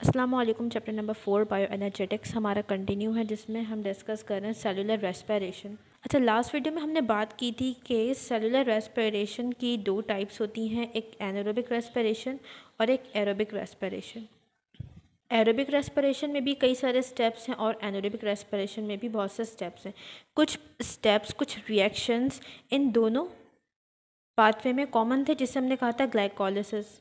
अस्सलाम वालेकुम। Chapter number 4 bio energetics हमारा कंटिन्यू है, जिसमें हम डिस्कस कर रहे हैं सेलुलर रेस्पिरेशन। अच्छा, लास्ट वीडियो में हमने बात की थी कि सेलुलर रेस्पिरेशन की दो टाइप्स होती हैं, एक एनारोबिक रेस्पिरेशन और एक एरोबिक रेस्पिरेशन। एरोबिक रेस्पिरेशन में भी कई सारे स्टेप्स हैं और एनारोबिक रेस्पिरेशन में भी बहुत से स्टेप्स हैं। कुछ स्टेप्स, कुछ रिएक्शंस इन दोनों पाथवे में कॉमन थे, जिसे हमने कहा था ग्लाइकोलिसिस।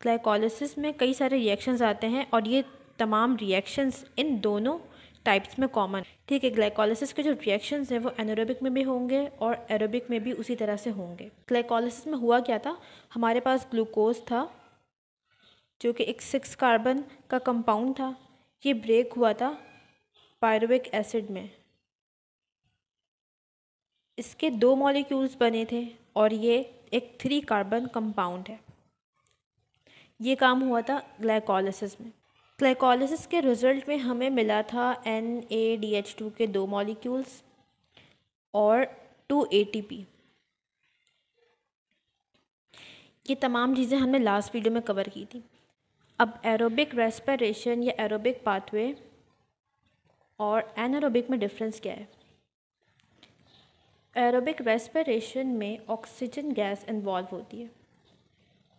ग्लाइकोलिसिस में कई सारे रिएक्शंस आते हैं और ये तमाम रिएक्शंस इन दोनों टाइप्स में कॉमन। ठीक है, ग्लाइकोलिसिस के जो रिएक्शंस हैं वो एनारोबिक में भी होंगे और एरोबिक में भी उसी तरह से होंगे। ग्लाइकोलिसिस में हुआ क्या था, हमारे पास ग्लूकोज था जो कि एक 6 कार्बन का कंपाउंड था। ये ब्रेक हुआ था पायरुविक एसिड में। इसके 2 मॉलिक्यूल्स बने थे और ये एक 3 कार्बन कंपाउंड है। ये काम हुआ था ग्लाइकोलिसिस में। ग्लाइकोलिसिस के रिज़ल्ट में हमें मिला था NADH2 के 2 मॉलिक्यूल्स और 2 ATP। ये तमाम चीज़ें हमने लास्ट वीडियो में कवर की थी। अब एरोबिक रेस्पिरेशन या एरोबिक पाथवे और एनारोबिक में डिफरेंस क्या है। एरोबिक रेस्पिरेशन में ऑक्सीजन गैस इन्वॉल्व होती है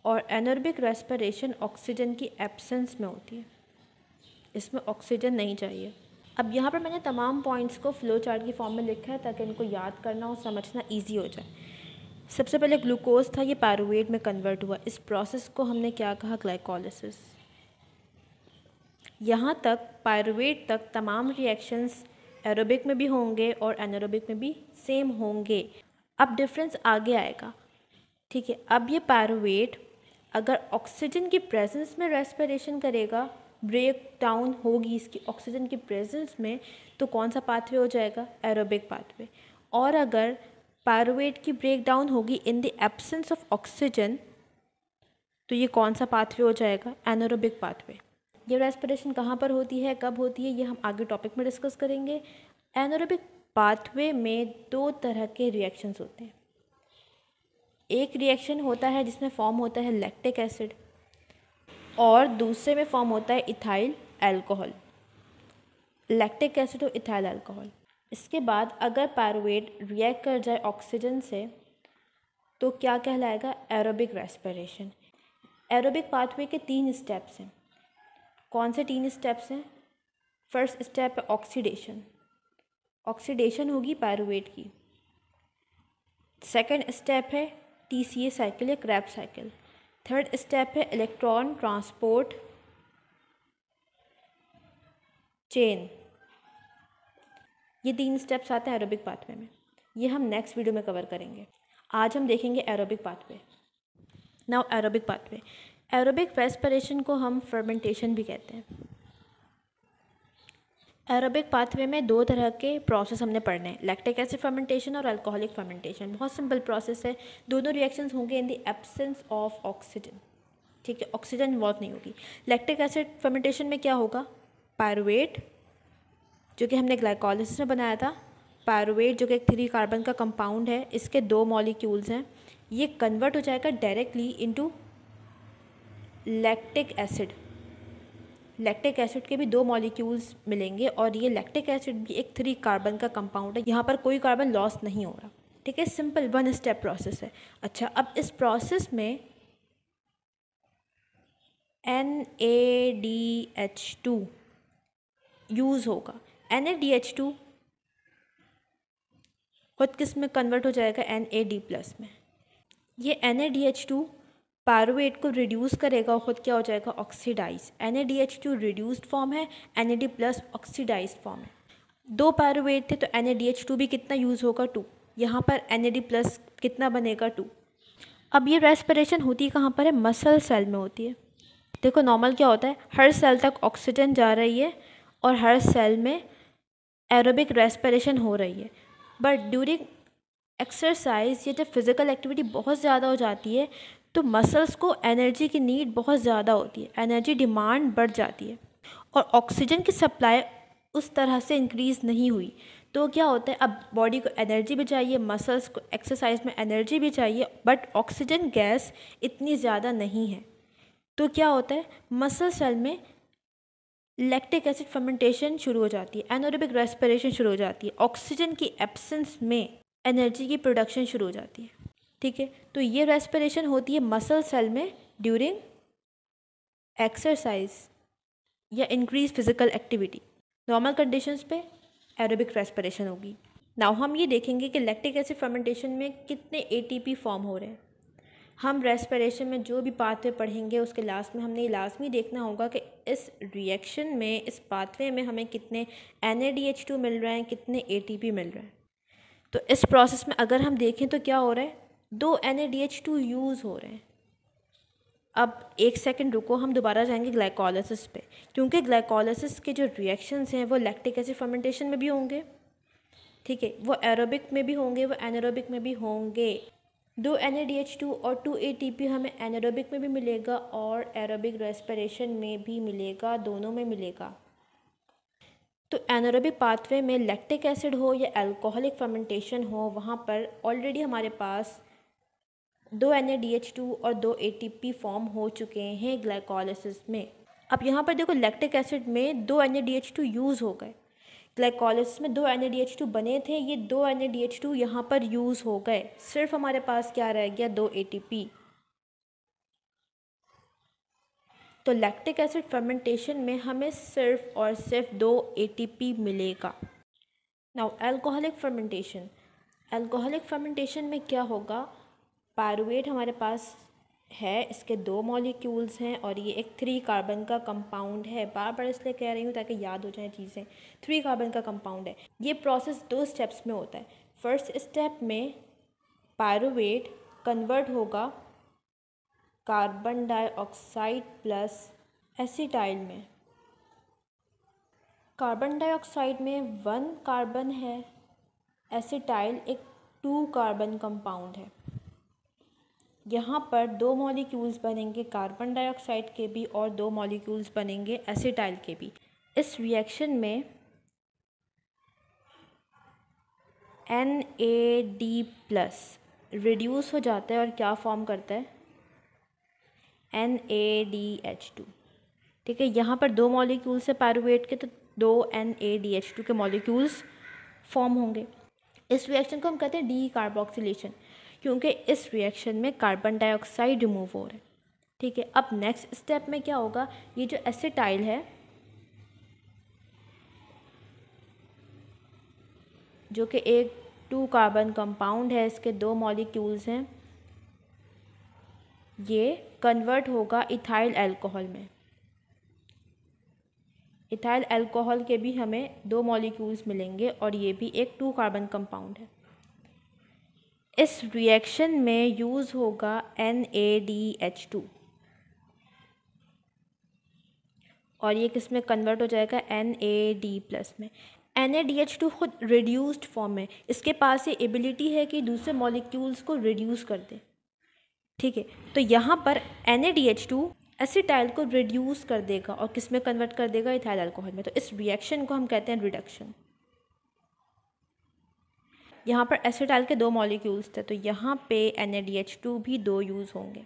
और एनारोबिक रेस्पिरेशन ऑक्सीजन की एब्सेंस में होती है, इसमें ऑक्सीजन नहीं चाहिए। अब यहाँ पर मैंने तमाम पॉइंट्स को फ्लो चार्ट की फॉर्म में लिखा है ताकि इनको याद करना और समझना इजी हो जाए। सबसे पहले ग्लूकोज था, ये पायरुवेट में कन्वर्ट हुआ। इस प्रोसेस को हमने क्या कहा, ग्लाइकोलिसिस। यहाँ तक पायरुवेट तक तमाम रिएक्शंस एरोबिक में भी होंगे और एनारोबिक में भी सेम होंगे। अब डिफरेंस आगे आएगा। ठीक है, अब ये पायरुवेट अगर ऑक्सीजन की प्रेजेंस में रेस्पिरेशन करेगा, ब्रेक डाउन होगी इसकी ऑक्सीजन की प्रेजेंस में, तो कौन सा पाथवे हो जाएगा, एरोबिक पाथवे। और अगर पायरुवेट की ब्रेक डाउन होगी in the absence of oxygen, तो ये कौन सा पाथवे हो जाएगा, एनारोबिक पाथवे। ये रेस्पिरेशन कहाँ पर होती है, कब होती है, ये हम आगे टॉपिक में डिस्कस करेंगे। एनारोबिक पाथवे में 2 तरह के रिएक्शंस होते हैं। एक रिएक्शन होता है जिसमें फॉर्म होता है लैक्टिक एसिड और दूसरे में फॉर्म होता है इथाइल अल्कोहल। लैक्टिक एसिड और इथाइल अल्कोहल। इसके बाद अगर पायरुवेट रिएक्ट कर जाए ऑक्सीजन से तो क्या कहलाएगा, एरोबिक रेस्पिरेशन। एरोबिक पाथवे के 3 स्टेप्स हैं। कौन से 3 स्टेप्स हैं। फर्स्ट स्टेप है ऑक्सीडेशन। ऑक्सीडेशन होगी पायरुवेट की। सेकंड स्टेप है TCA साइकिल या क्रैब्स साइकिल। थर्ड स्टेप है इलेक्ट्रॉन ट्रांसपोर्ट चेन। ये 3 स्टेप्स आते हैं एरोबिक पाथवे में। ये हम नेक्स्ट वीडियो में कवर करेंगे। आज हम देखेंगे aerobic pathway. Now aerobic pathway. Aerobic respiration को हम फर्मेंटेशन भी कहते हैं। एरोबिक पाथवे में 2 तरह के प्रोसेस हमने पढ़ने हैं, लैक्टिक एसिड फर्मेंटेशन और अल्कोहलिक फर्मेंटेशन। बहुत सिंपल प्रोसेस है। दोनों रिएक्शंस होंगे in the absence of oxygen. ठीक है, ऑक्सीजन इन्वॉल्व नहीं होगी। लैक्टिक एसिड फर्मेंटेशन में क्या होगा, पायरुवेट जो कि हमने ग्लाइकोलिसिस में बनाया था, पायरुवेट जो कि एक 3 कार्बन का कंपाउंड है, इसके 2 मॉलिक्यूल्स हैं, ये कन्वर्ट हो जाएगा directly into lactic acid. Lactic acid के भी 2 मॉलिक्यूल्स मिलेंगे और ये लैक्टिक एसिड भी एक 3 कार्बन का कंपाउंड है। यहाँ पर कोई कार्बन लॉस नहीं हो रहा। ठीक है, सिंपल 1 स्टेप प्रोसेस है। अच्छा, अब इस प्रोसेस में NADH2 यूज़ होगा। NADH2 खुद किस में कन्वर्ट हो जाएगा, NAD+ में। ये NADH2 पायरुवेट को रिड्यूस करेगा और ख़ुद क्या हो जाएगा, ऑक्सीडाइज। NADH2 रिड्यूस्ड फॉर्म है, NAD+ ऑक्सीडाइज फॉर्म है। 2 पायरुवेट थे तो NADH2 भी कितना यूज़ होगा, 2। यहाँ पर NAD+ कितना बनेगा, 2। अब ये रेस्पिरेशन होती कहाँ पर है, मसल सेल में होती है। देखो नॉर्मल क्या होता है, हर सेल तक ऑक्सीजन जा रही है और हर सेल में एरोबिक रेस्पिरेशन हो रही है। बट ड्यूरिंग एक्सरसाइज या जब फिज़िकल एक्टिविटी बहुत ज़्यादा हो जाती है तो मसल्स को एनर्जी की नीड बहुत ज़्यादा होती है, एनर्जी डिमांड बढ़ जाती है और ऑक्सीजन की सप्लाई उस तरह से इंक्रीज़ नहीं हुई। तो क्या होता है, अब बॉडी को एनर्जी भी चाहिए, मसल्स को एक्सरसाइज में एनर्जी भी चाहिए, बट ऑक्सीजन गैस इतनी ज़्यादा नहीं है। तो क्या होता है, मसल सेल में लैक्टिक एसिड फर्मेंटेशन शुरू हो जाती है, एनारोबिक रेस्पिरेशन शुरू हो जाती है, ऑक्सीजन की एब्सेंस में एनर्जी की प्रोडक्शन शुरू हो जाती है। ठीक है, तो ये रेस्पिरेशन होती है मसल सेल में ड्यूरिंग एक्सरसाइज या increase physical activity. Normal conditions पे एरोबिक रेस्पिरेशन होगी। नाउ हम ये देखेंगे कि लैक्टिक एसिड फर्मेंटेशन में कितने एटीपी फॉर्म हो रहे हैं। हम रेस्पिरेशन में जो भी पाथवे पढ़ेंगे उसके लास्ट में हमने लाजमी देखना होगा कि इस रिएक्शन में, इस पाथवे में हमें कितने NADH2 मिल रहे हैं, कितने ATP मिल रहे हैं। तो इस प्रोसेस में अगर हम देखें तो क्या हो रहा है, 2 NADH2 यूज़ हो रहे हैं। अब एक सेकंड रुको, हम दोबारा जाएंगे ग्लाइकोलाइसिस पे, क्योंकि ग्लाइकोलाइसिस के जो रिएक्शंस हैं वो लैक्टिक एसिड फर्मेंटेशन में भी होंगे। ठीक है, वो एरोबिक में भी होंगे, वो एनारोबिक में भी होंगे। 2 NADH2 और 2 ATP हमें एनारोबिक में भी मिलेगा और एरोबिक रेस्पिरेशन में भी मिलेगा, दोनों में मिलेगा। तो एनारोबिक पाथवे में लैक्टिक एसिड हो या अल्कोहलिक फर्मेंटेशन हो, वहाँ पर ऑलरेडी हमारे पास 2 NADH2 और 2 ATP फॉर्म हो चुके हैं ग्लाइकोलाइसिस में। अब यहाँ पर देखो, लैक्टिक एसिड में 2 NADH2 यूज़ हो गए, ग्लाइकोलाइसिस में 2 NADH2 बने थे, ये 2 NADH2 यहाँ पर यूज़ हो गए, सिर्फ हमारे पास क्या रह गया, 2 ATP। तो लैक्टिक एसिड फर्मेंटेशन में हमें सिर्फ और सिर्फ 2 ATP मिलेगा। Now alcoholic fermentation, alcoholic fermentation में क्या होगा, पायरुवेट हमारे पास है, इसके 2 मॉलिक्यूल्स हैं और ये एक 3 कार्बन का कंपाउंड है। बार बार इसलिए कह रही हूँ ताकि याद हो जाए चीज़ें। 3 कार्बन का कंपाउंड है। ये प्रोसेस 2 स्टेप्स में होता है। फर्स्ट स्टेप में पायरुवेट कन्वर्ट होगा कार्बन डाइऑक्साइड प्लस एसिटाइल में। कार्बन डाइऑक्साइड में 1 कार्बन है, एसिटाइल एक 2 कार्बन कंपाउंड है। यहाँ पर 2 मॉलिक्यूल्स बनेंगे कार्बन डाइऑक्साइड के भी और 2 मॉलिक्यूल्स बनेंगे एसिटाइल के भी। इस रिएक्शन में NAD+ रिड्यूस हो जाता है और क्या फॉर्म करता है, NADH2। ठीक है, यहाँ पर 2 मॉलिक्यूल्स है पायरुवेट के, तो 2 NADH2 के मॉलिक्यूल्स फॉर्म होंगे। इस रिएक्शन को हम कहते हैं डीकार्बोक्सिलेशन, क्योंकि इस रिएक्शन में कार्बन डाइऑक्साइड रिमूव हो रहा है। ठीक है, अब नेक्स्ट स्टेप में क्या होगा, ये जो एसिटाइल है, जो कि एक 2 कार्बन कंपाउंड है, इसके 2 मॉलिक्यूल्स हैं, ये कन्वर्ट होगा इथाइल अल्कोहल में। इथाइल अल्कोहल के भी हमें 2 मॉलिक्यूल्स मिलेंगे और ये भी एक 2 कार्बन कंपाउंड है। इस रिएक्शन में यूज़ होगा NADH2 और ये किस में कन्वर्ट हो जाएगा, NAD+ में। NADH2 खुद रिड्यूस्ड फॉर्म में, इसके पास ये एबिलिटी है कि दूसरे मॉलिक्यूल्स को रिड्यूस कर दे। ठीक है, तो यहाँ पर NADH2 एसिटाइल को रिड्यूस कर देगा और किस में कन्वर्ट कर देगा, इथाइल अल्कोहल में। तो इस रिएक्शन को हम कहते हैं रिडक्शन। यहाँ पर एसिटाइल के 2 मॉलिक्यूल्स थे, तो यहाँ पे NADH2 भी 2 यूज़ होंगे।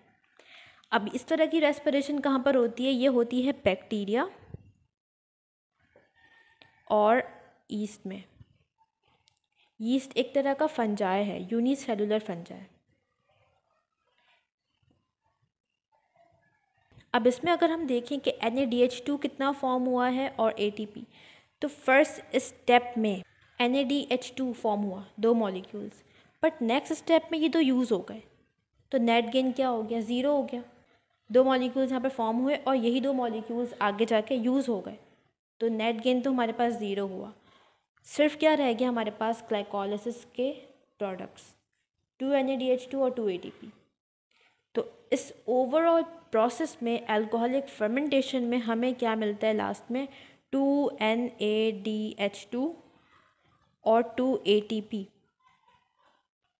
अब इस तरह की रेस्पिरेशन कहाँ पर होती है, ये होती है बैक्टीरिया और यीस्ट में। यीस्ट एक तरह का फंजाई है, यूनिसेलुलर फंजाई। अब इसमें अगर हम देखें कि NADH2 कितना फॉर्म हुआ है और ATP, तो फर्स्ट स्टेप में NADH2 फॉर्म हुआ 2 मॉलिक्यूल्स, बट नेक्स्ट स्टेप में ये 2 यूज़ हो गए, तो नेट गेन क्या हो गया, 0 हो गया। 2 मॉलिक्यूल्स यहाँ पर फॉर्म हुए और यही 2 मॉलिक्यूल्स आगे जाके यूज़ हो गए, तो नेट गेन तो हमारे पास 0 हुआ। सिर्फ क्या रह गया हमारे पास, ग्लाइकोलाइसिस के प्रोडक्ट्स 2 NADH2 और 2 ATP। तो इस ओवरऑल प्रोसेस में अल्कोहलिक फर्मेंटेशन में हमें क्या मिलता है लास्ट में, 2 NADH2 और 2 ATP।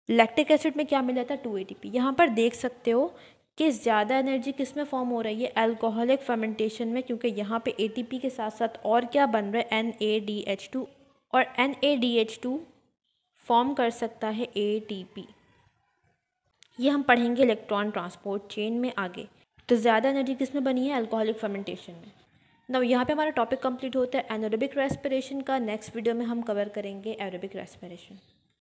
लैक्टिक एसिड में क्या मिला था, 2 ATP। यहाँ पर देख सकते हो कि ज़्यादा एनर्जी किस में फॉर्म हो रही है, अल्कोहलिक फर्मेंटेशन में, क्योंकि यहाँ पे ATP के साथ साथ और क्या बन रहा है, NADH2, और NADH2 फॉर्म कर सकता है ATP। ये हम पढ़ेंगे इलेक्ट्रॉन ट्रांसपोर्ट चेन में आगे। तो ज़्यादा एनर्जी किस में बनी है, अल्कोहलिक फर्मेंटेशन में। ना यहाँ पे हमारा टॉपिक कंप्लीट होता है एनारोबिक रेस्पिरेशन का। नेक्स्ट वीडियो में हम कवर करेंगे एरोबिक रेस्पिरेशन।